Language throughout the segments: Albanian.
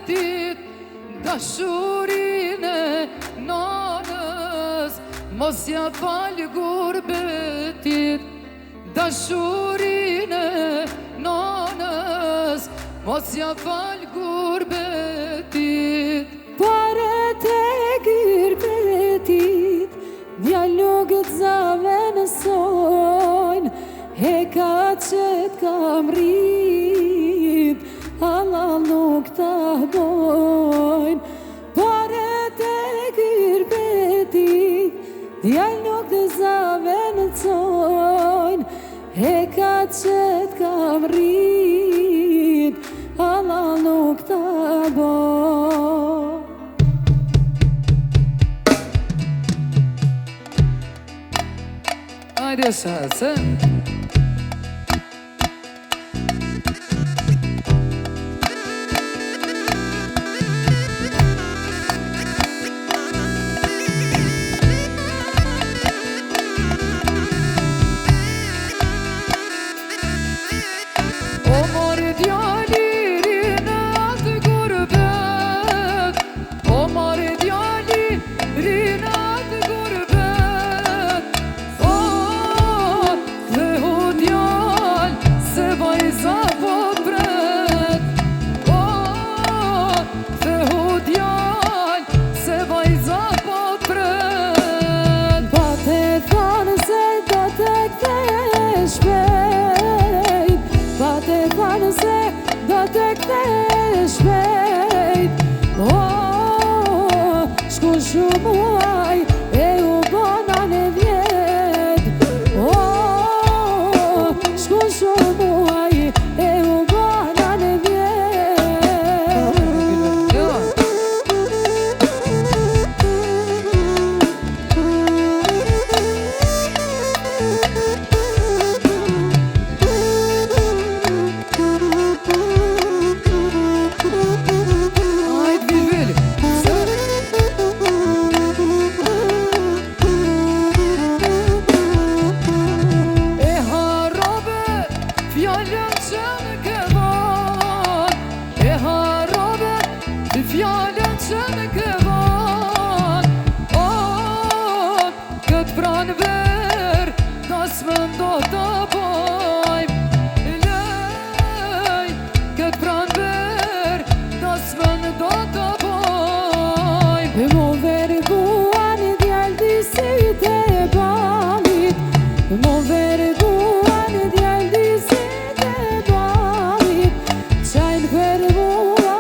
betit, dashurine nanës, mos ja fal gurbetit, dashurine nanës, mos ja fal gurbetit. Paret e gurbetit, dialogët zave nësojnë, e ka qëtë kam rrit, Allah nuk ta bojnë. Paret e gurbetit, dialogët zave nësojnë, e ka qëtë kam rrit, Allah nuk ta bojnë. Hajde shase. O mori djali rinë atë gurbet, o mori djali rinë atë gurbet. Do të kthesh shpejt, shku shumë muaj e u bona në vjet, shku shumë muaj e u bona në Fjallën që në këvan, këtë pranë verë, da s'më ndo të bojmë. Lej, këtë pranë verë, da s'më ndo të bojmë. E mo verguan i djallë disit e balit, e mo verguan i djallë disit e balit, qajnë për mua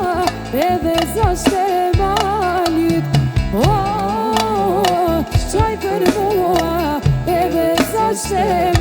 edhe zashtë e malit, qaj për mua edhe zashtë e